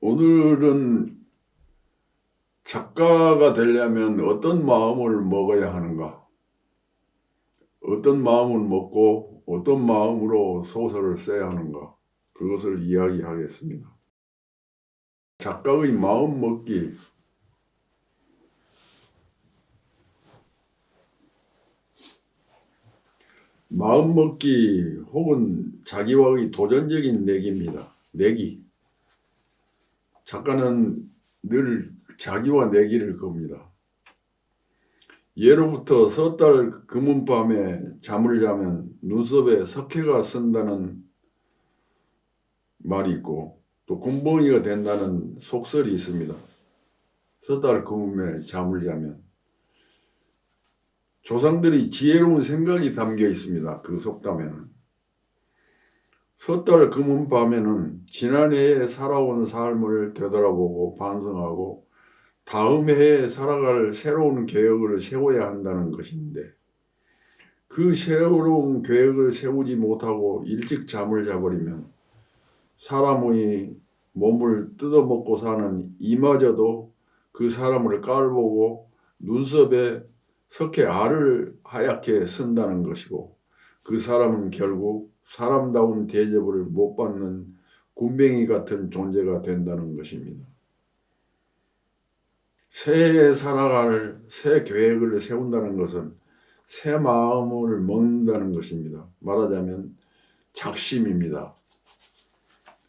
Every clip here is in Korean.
오늘은 작가가 되려면 어떤 마음을 먹어야 하는가? 어떤 마음을 먹고 어떤 마음으로 소설을 써야 하는가? 그것을 이야기하겠습니다. 작가의 마음 먹기. 마음 먹기 혹은 자기와의 도전적인 내기입니다. 내기. 작가는 늘 자기와 내기를 겁니다. 예로부터 섣달 금은밤에 잠을 자면 눈썹에 석회가 쓴다는 말이 있고 또 곰봉이가 된다는 속설이 있습니다. 섣달 금은밤에 잠을 자면 조상들이 지혜로운 생각이 담겨 있습니다. 그 속담에는 섣달 금은밤에는 지난해에 살아온 삶을 되돌아보고 반성하고 다음 해에 살아갈 새로운 계획을 세워야 한다는 것인데 그 새로운 계획을 세우지 못하고 일찍 잠을 자버리면 사람의 몸을 뜯어먹고 사는 이마저도 그 사람을 깔보고 눈썹에 석회 알을 하얗게 쓴다는 것이고 그 사람은 결국 사람다운 대접을 못 받는 굼벵이 같은 존재가 된다는 것입니다. 새해 살아갈 새 계획을 세운다는 것은 새 마음을 먹는다는 것입니다. 말하자면 작심입니다.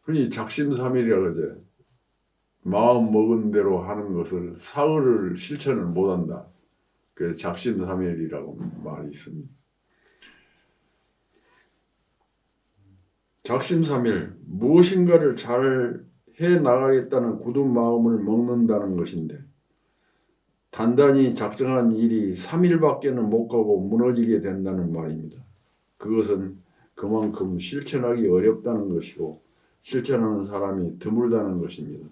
흔히 작심삼일이라 그러죠. 마음 먹은 대로 하는 것을 사흘을 실천을 못한다. 그래서 작심삼일이라고 말이 있습니다. 작심삼일, 무엇인가를 잘 해나가겠다는 굳은 마음을 먹는다는 것인데 단단히 작정한 일이 3일밖에는 못 가고 무너지게 된다는 말입니다. 그것은 그만큼 실천하기 어렵다는 것이고 실천하는 사람이 드물다는 것입니다.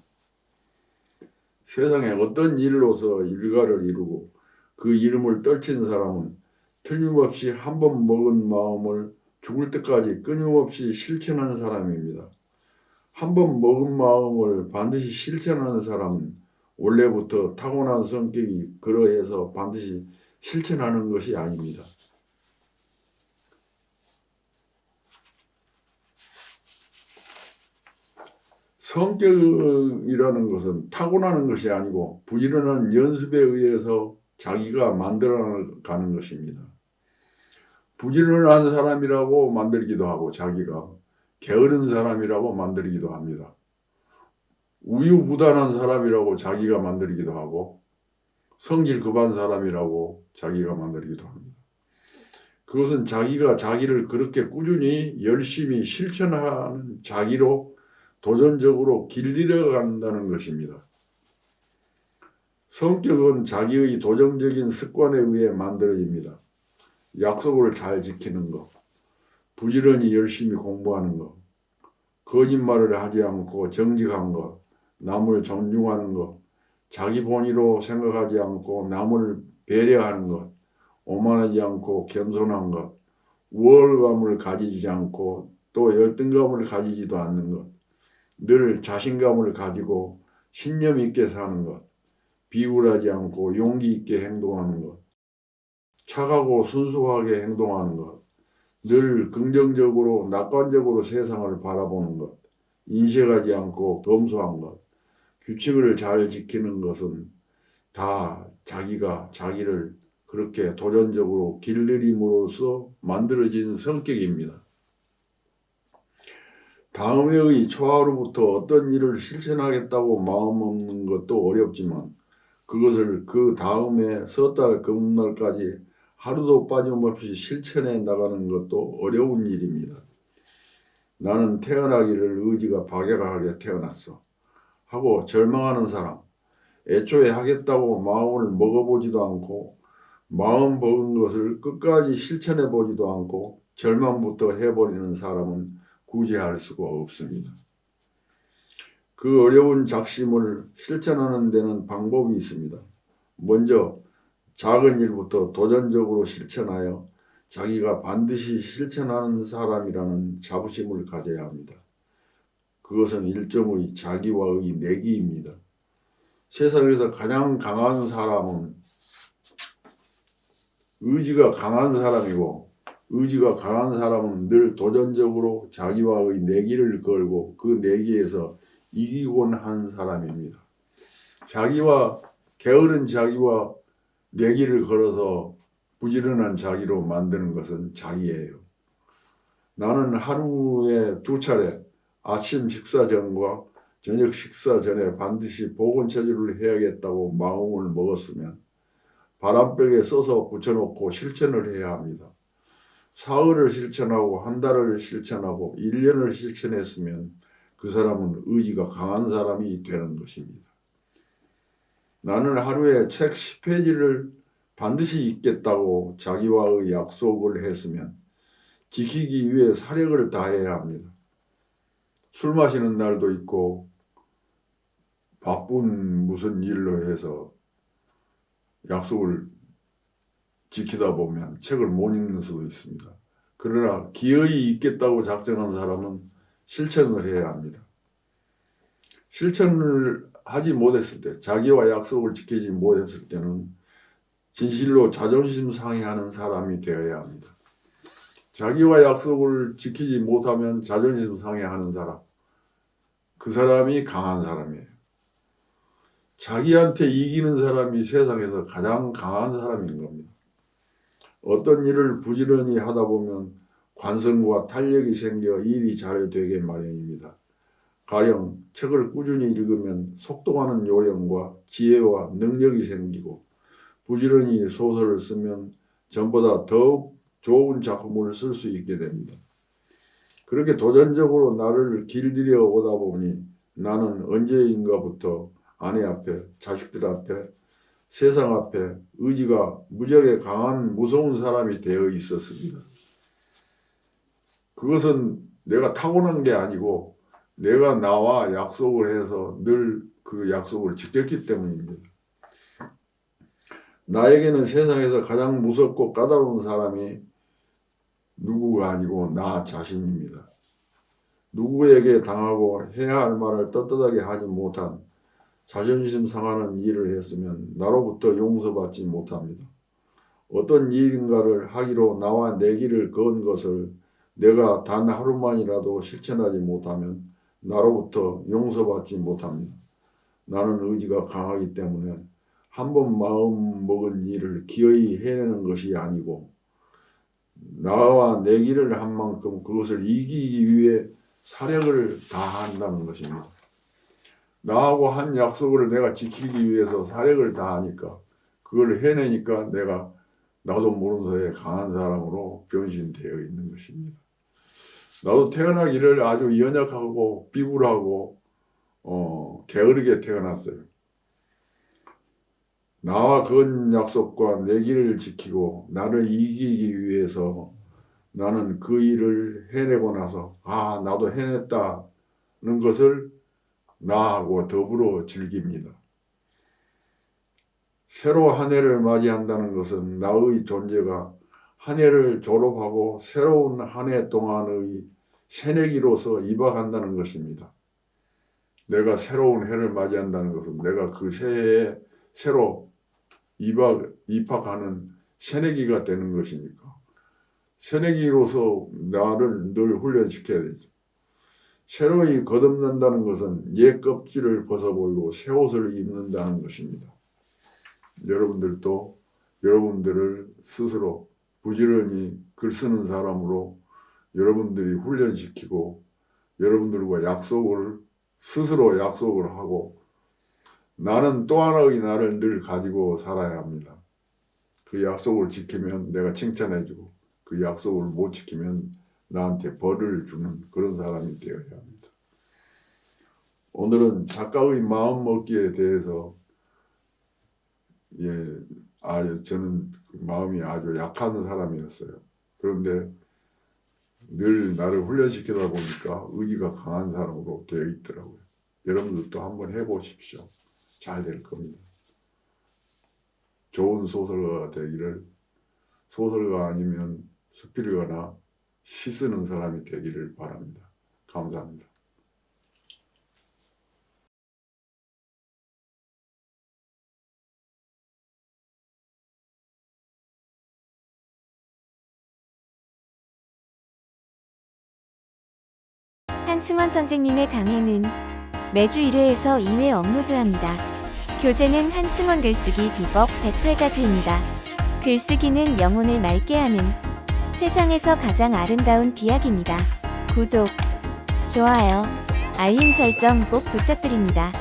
세상에 어떤 일로서 일가를 이루고 그 이름을 떨친 사람은 틀림없이 한 번 먹은 마음을 죽을 때까지 끊임없이 실천하는 사람입니다. 한 번 먹은 마음을 반드시 실천하는 사람은 원래부터 타고난 성격이 그러해서 반드시 실천하는 것이 아닙니다. 성격이라는 것은 타고나는 것이 아니고 부지런한 연습에 의해서 자기가 만들어가는 것입니다. 부지런한 사람이라고 만들기도 하고 자기가 게으른 사람이라고 만들기도 합니다. 우유부단한 사람이라고 자기가 만들기도 하고 성질 급한 사람이라고 자기가 만들기도 합니다. 그것은 자기가 자기를 그렇게 꾸준히 열심히 실천하는 자기로 도전적으로 길들여 간다는 것입니다. 성격은 자기의 도전적인 습관에 의해 만들어집니다. 약속을 잘 지키는 것, 부지런히 열심히 공부하는 것, 거짓말을 하지 않고 정직한 것, 남을 존중하는 것, 자기 본의로 생각하지 않고 남을 배려하는 것, 오만하지 않고 겸손한 것, 우월감을 가지지 않고 또 열등감을 가지지도 않는 것, 늘 자신감을 가지고 신념 있게 사는 것, 비굴하지 않고 용기 있게 행동하는 것, 착하고 순수하게 행동하는 것, 늘 긍정적으로 낙관적으로 세상을 바라보는 것, 인색하지 않고 검소한 것, 규칙을 잘 지키는 것은 다 자기가 자기를 그렇게 도전적으로 길들임으로써 만들어진 성격입니다. 다음 해의 초하루부터 어떤 일을 실천하겠다고 마음먹는 것도 어렵지만 그것을 그 다음에 섣달 금날까지 하루도 빠짐없이 실천해 나가는 것도 어려운 일입니다. 나는 태어나기를 의지가 박약하게 태어났어 하고 절망하는 사람, 애초에 하겠다고 마음을 먹어보지도 않고 마음 먹은 것을 끝까지 실천해 보지도 않고 절망부터 해버리는 사람은 구제할 수가 없습니다. 그 어려운 작심을 실천하는 데는 방법이 있습니다. 먼저 작은 일부터 도전적으로 실천하여 자기가 반드시 실천하는 사람이라는 자부심을 가져야 합니다. 그것은 일종의 자기와의 내기입니다. 세상에서 가장 강한 사람은 의지가 강한 사람이고, 의지가 강한 사람은 늘 도전적으로 자기와의 내기를 걸고 그 내기에서 이기곤 한 사람입니다. 게으른 자기와 내기를 걸어서 부지런한 자기로 만드는 것은 자기예요. 나는 하루에 2차례 아침 식사 전과 저녁 식사 전에 반드시 보건체조를 해야겠다고 마음을 먹었으면 바람벽에 써서 붙여놓고 실천을 해야 합니다. 사흘을 실천하고 한 달을 실천하고 1년을 실천했으면 그 사람은 의지가 강한 사람이 되는 것입니다. 나는 하루에 책 10페이지를 반드시 읽겠다고 자기와의 약속을 했으면 지키기 위해 사력을 다해야 합니다. 술 마시는 날도 있고 바쁜 무슨 일로 해서 약속을 지키다 보면 책을 못 읽는 수도 있습니다. 그러나 기어이 읽겠다고 작정한 사람은 실천을 해야 합니다. 실천을 하지 못했을 때, 자기와 약속을 지키지 못했을 때는 진실로 자존심 상해하는 사람이 되어야 합니다. 자기와 약속을 지키지 못하면 자존심 상해하는 사람, 그 사람이 강한 사람이에요. 자기한테 이기는 사람이 세상에서 가장 강한 사람인 겁니다. 어떤 일을 부지런히 하다 보면 관성과 탄력이 생겨 일이 잘 되게 마련입니다. 가령 책을 꾸준히 읽으면 속도하는 요령과 지혜와 능력이 생기고, 부지런히 소설을 쓰면 전보다 더욱 좋은 작품을 쓸 수 있게 됩니다. 그렇게 도전적으로 나를 길들여 오다 보니 나는 언제인가부터 아내 앞에, 자식들 앞에, 세상 앞에 의지가 무지하게 강한 무서운 사람이 되어 있었습니다. 그것은 내가 타고난 게 아니고 내가 나와 약속을 해서 늘 그 약속을 지켰기 때문입니다. 나에게는 세상에서 가장 무섭고 까다로운 사람이 누구가 아니고 나 자신입니다. 누구에게 당하고 해야 할 말을 떳떳하게 하지 못한 자존심 상하는 일을 했으면 나로부터 용서받지 못합니다. 어떤 일인가를 하기로 나와 내기를 건 것을 내가 단 하루만이라도 실천하지 못하면 나로부터 용서받지 못합니다. 나는 의지가 강하기 때문에 한 번 마음 먹은 일을 기어이 해내는 것이 아니고 나와 내기를 한 만큼 그것을 이기기 위해 사력을 다한다는 것입니다. 나하고 한 약속을 내가 지키기 위해서 사력을 다하니까 그걸 해내니까 내가 나도 모르는 사이에 강한 사람으로 변신되어 있는 것입니다. 나도 태어나기를 아주 연약하고 비굴하고 게으르게 태어났어요. 나와 그은 약속과 내 길을 지키고 나를 이기기 위해서 나는 그 일을 해내고 나서 나도 해냈다는 것을 나하고 더불어 즐깁니다. 새로 한 해를 맞이한다는 것은 나의 존재가 한 해를 졸업하고 새로운 한 해 동안의 새내기로서 입학한다는 것입니다. 내가 새로운 해를 맞이한다는 것은 내가 그 새해에 새로 입학하는 새내기가 되는 것이니까 새내기로서 나를 늘 훈련시켜야 되죠. 새로이 거듭난다는 것은 옛 껍질을 벗어버리고 새 옷을 입는다는 것입니다. 여러분들도 여러분들을 스스로 부지런히 글 쓰는 사람으로 여러분들이 훈련시키고 여러분들과 스스로 약속을 하고 나는 또 하나의 나를 늘 가지고 살아야 합니다. 그 약속을 지키면 내가 칭찬해주고 그 약속을 못 지키면 나한테 벌을 주는 그런 사람이 되어야 합니다. 오늘은 작가의 마음먹기에 대해서 저는 마음이 아주 약한 사람이었어요. 그런데 늘 나를 훈련시키다 보니까 의지가 강한 사람으로 되어 있더라고요. 여러분들도 한번 해보십시오. 잘 될 겁니다. 좋은 소설가가 되기를, 소설가 아니면 수필가나 시 쓰는 사람이 되기를 바랍니다. 감사합니다. 한승원 선생님의 강해는 매주 1회에서 2회 업로드합니다. 교재는 한승원 글쓰기 비법 108가지입니다. 글쓰기는 영혼을 맑게 하는 세상에서 가장 아름다운 비약입니다. 구독, 좋아요, 알림 설정 꼭 부탁드립니다.